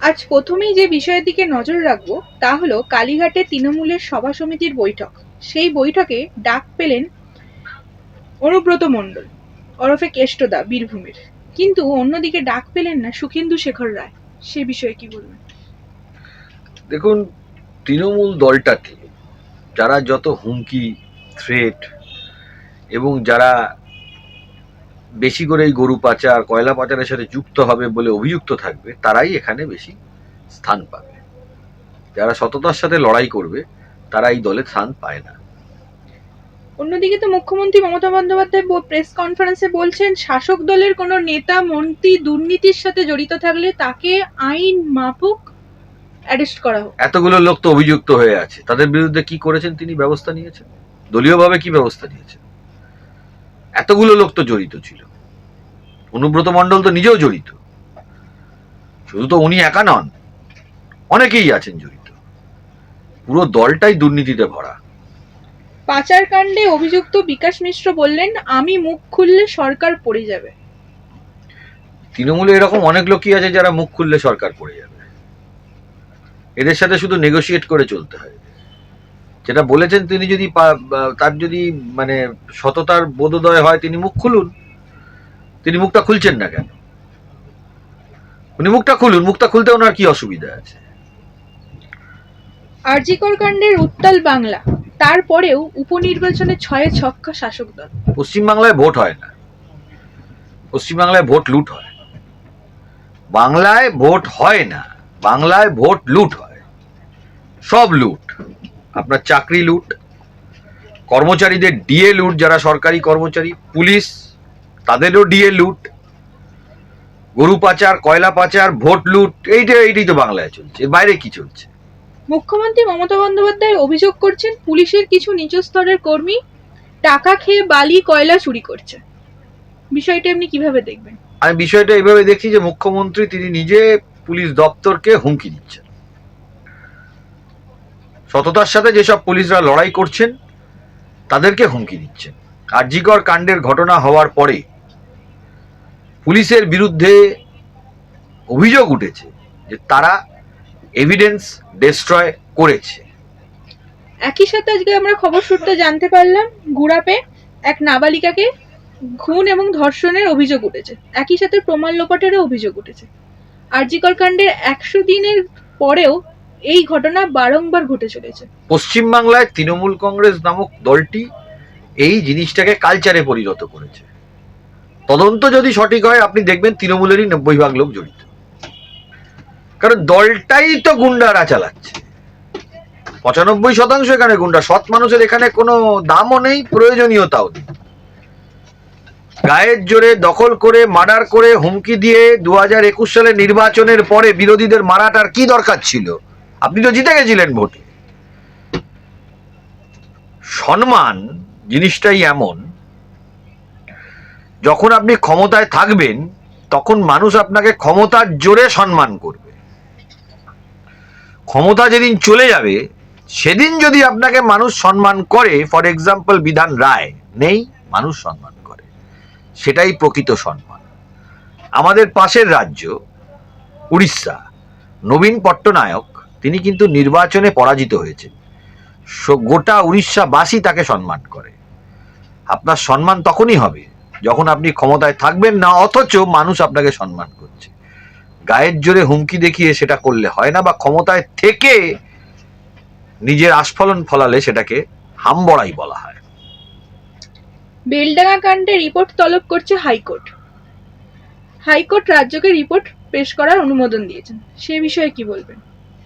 আজ প্রথমেই যে বিষয়ের দিকে নজর রাখবো তা হলো কালীঘাটে তৃণমূলের সভা সমিতির বৈঠক। সেই বৈঠকে ডাক পেলেন অনুব্রত মণ্ডল ওরফে কেষ্টদা বীরভূমের, কিন্তু অন্যদিকে ডাক পেলেন না সুখেন্দু শেখর রায়। সে বিষয়ে কি বলবেন? দেখুন, তৃণমূল দলটাকে যারা যত হুমকি, থ্রেট এবং যারা বেশি করে এই গরু পাচার, কয়লা পাচারের সাথে যুক্ত হবে বলে অভিযুক্ত থাকবে, তারাই এখানে বেশি স্থান পাবে। যারা সততার সাথে লড়াই করবে তারা এই দলে স্থান পায় না। অন্যদিকে তো মুখ্যমন্ত্রী মমতা বন্দ্যোপাধ্যায় প্রেস কনফারেন্সে বলছেন শাসক দলের কোনো নেতা মন্ত্রী দুর্নীতির সাথে জড়িত থাকলে তাকে আইন মাফিক অ্যারেস্ট করা হোক। এতগুলো লোক তো অভিযুক্ত হয়ে আছে, তাদের বিরুদ্ধে কি করেছেন তিনি? ব্যবস্থা নিয়েছেন দলীয়ভাবে? কি ব্যবস্থা নিয়েছেন? এতগুলো লোক তো জড়িত ছিল। অনুব্রত মণ্ডল তো নিজেও জড়িত, শুধু তো উনি একা নন, অনেকেই আছেন জড়িত। পুরো দলটাই দুর্নীতিতে ভরা। পাচার কাণ্ডে অভিযুক্ত বিকাশ মিশ্র বললেন, আমি মুখ খুললে সরকার পড়ে যাবে। তৃণমূলে এরকম অনেক লোকই আছে যারা মুখ খুললে সরকার পড়ে যাবে। এদের সাথে শুধু নেগোশিয়েট করে চলতে হয়। যেটা বলেছেন তিনি, যদি তার যদি মানে সততার বোধোদয় হয়, তিনি মুখ খুলুন। তিনি মুখটা খুলছেন না কেন? উনি মুখটা খুলুন, মুখটা খুলতে ওনার কি অসুবিধা আছে? আরজিকর কাণ্ডের উত্তাল বাংলা, তারপরেও উপনির্বাচনে ছয়ে ছক্কা শাসক দল। পশ্চিমবাংলায় ভোট হয় না, পশ্চিমবাংলায় ভোট লুট হয়। বাংলায় ভোট হয় না, বাংলায় ভোট লুট হয়। সব লুট, আপনার চাকরি লুট, কর্মচারীদের ডিএ লুট, যারা সরকারি কর্মচারী, পুলিশ তাদেরও ডিএ লুট, গরু পাচার, কয়লা পাচার, ভোট লুট, এইটাই তো বাংলায় চলছে। এর বাইরে কি চলছে? মুখ্যমন্ত্রী মমতা বন্দ্যোপাধ্যায় অভিযোগ করছেন পুলিশের কিছু নিচু স্তরের কর্মী টাকা খেয়ে বালি কয়লা চুরি করছে। বিষয়টা আপনি কিভাবে দেখবেন? আমি বিষয়টা এইভাবে দেখছি যে মুখ্যমন্ত্রী তিনি নিজে পুলিশ দপ্তরকে হুমকি দিচ্ছেন। সততার সাথে যেসব পুলিশরা লড়াই করছেন তাদেরকে হুমকি দিচ্ছেন। আরজিকর কাণ্ডের ঘটনা হওয়ার পরে পুলিশের বিরুদ্ধে অভিযোগ উঠেছে যে তারা এভিডেন্স ডেস্ট্রয় করেছে। একই সাথে আজকে আমরা খবর সূত্রে জানতে পারলাম গুড়াপে এক নাবালিকাকে খুন এবং ধর্ষণের অভিযোগ উঠেছে, একই সাথে প্রমাণ লোপাটেরও অভিযোগ উঠেছে। আরজিকর কাণ্ডের 100 দিনের পরেও এই ঘটনা বারংবার ঘটে চলেছে। পশ্চিমবাংলায় তৃণমূল কংগ্রেস নামক দলটি এই জিনিসটাকে কালচারে পরিণত করেছে। তদন্ত যদি সঠিক হয়, আপনি দেখবেন তৃণমূলেরই 90% লোক জড়িত। কারণ দলটাই তো গুন্ডারা চালাচ্ছে। 95% এখানে গুন্ডা। সৎ মানুষের এখানে কোনো দামও নেই, প্রয়োজনীয়তাও নেই। গায়ের জোরে দখল করে, মার্ডার করে, হুমকি দিয়ে 2021 সালে নির্বাচনের পরে বিরোধীদের মারাটার কি দরকার ছিল? আপনি তো জিতে গেছিলেন ভোটে। সম্মান জিনিসটাই এমন, যখন আপনি ক্ষমতায় থাকবেন তখন মানুষ আপনাকে ক্ষমতার জোরে সম্মান করবে। ক্ষমতা যেদিন চলে যাবে সেদিন যদি আপনাকে মানুষ সম্মান করে, ফর এক্সাম্পল বিধান রায় নেই, মানুষ সম্মান করে, সেটাই প্রকৃত সম্মান। আমাদের পাশের রাজ্য উড়িষ্যা, নবীন পট্টনায়ক তিনি কিন্তু নির্বাচনে পরাজিত হয়েছে, গোটা উড়িষ্যাবাসী তাকে সম্মান করে। আপনার সম্মান তখনই হবে যখন আপনি ক্ষমতায় থাকবেন না, অথচ মানুষ আপনাকে সম্মান করছে। গায়ের জোরে হুমকি দেখিয়ে সেটা করলে হয় না, বা ক্ষমতায় থেকে নিজের আস্ফলন ফলালে সেটাকে হামবড়াই বলা হয়। বেলডাঙ্গা কাণ্ডে রিপোর্ট তলব করছে হাইকোর্ট। হাইকোর্ট রাজ্যকে রিপোর্ট পেশ করার অনুমোদন দিয়েছেন, সে বিষয়ে কি বলবেন?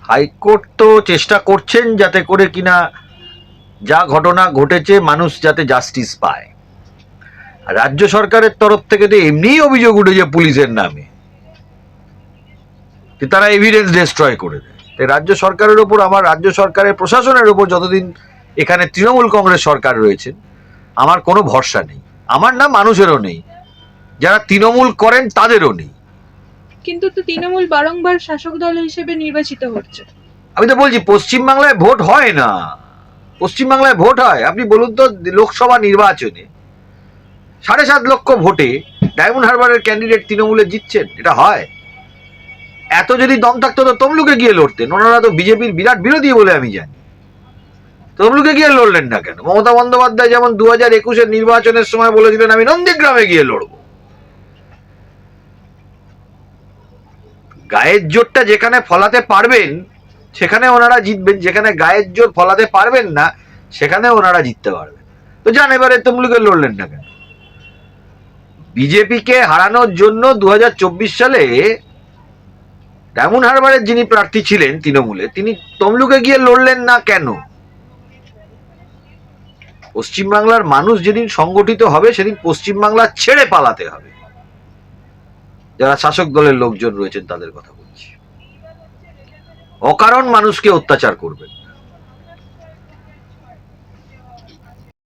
হাইকোর্ট তো চেষ্টা করছেন যাতে করে কিনা যা ঘটনা ঘটেছে মানুষ যাতে জাস্টিস পায়। রাজ্য সরকারের তরফ থেকে তো এমনিই অভিযোগ উঠেছে পুলিশের নামে, তারা এভিডেন্স ডেস্ট্রয় করে দেয়। রাজ্য সরকারের ওপর, আমার রাজ্য সরকারের প্রশাসনের ওপর যতদিন এখানে তৃণমূল কংগ্রেস সরকার রয়েছে, আমার কোনো ভরসা নেই। আমার না, মানুষেরও নেই, যারা তৃণমূল করেন তাদেরও নেই। কিন্তু তো তৃণমূল বারংবার শাসক দল হিসেবে নির্বাচিত হচ্ছে। আমি তো বলছি পশ্চিমবাংলায় ভোট হয় না। পশ্চিমবাংলায় ভোট হয়, আপনি বলুন তো, লোকসভা নির্বাচনে 7.5 লক্ষ ভোটে ডায়মন্ড হারবারের ক্যান্ডিডেট তৃণমূলে জিতছেন, এটা হয়? এত যদি দম থাকতো তো তমলুকে গিয়ে লড়তেন। ওনারা তো বিজেপির বিরাট বিরোধী বলে আমি জানি। তমলুকে গিয়ে লড়লেন না কেন? মমতা বন্দ্যোপাধ্যায় যেমন 2021-এর নির্বাচনের সময় বলেছিলেন আমি নন্দীগ্রামে গিয়ে লড়বো। গায়ের জোরটা যেখানে ফলাতে পারবেন সেখানে ওনারা জিতবেন, যেখানে গায়ের জোর ফলাতে পারবেন না সেখানে ওনারা জিততে পারবেন। তো যান, এবারে তমলুকে লড়লেন না কেন? বিজেপিকে হারানোর জন্য 2024 সালে ডায়মন্ড হারবারের যিনি প্রার্থী ছিলেন তৃণমূলে, তিনি তমলুকে গিয়ে লড়লেন না কেন? পশ্চিমবাংলার মানুষ যেদিন সংগঠিত হবে সেদিন পশ্চিমবাংলা ছেড়ে পালাতে হবে। যারা শাসক দলের লোকজন রয়েছেন তাদের কথা বলছি। অকারণ মানুষকে অত্যাচার করবেন।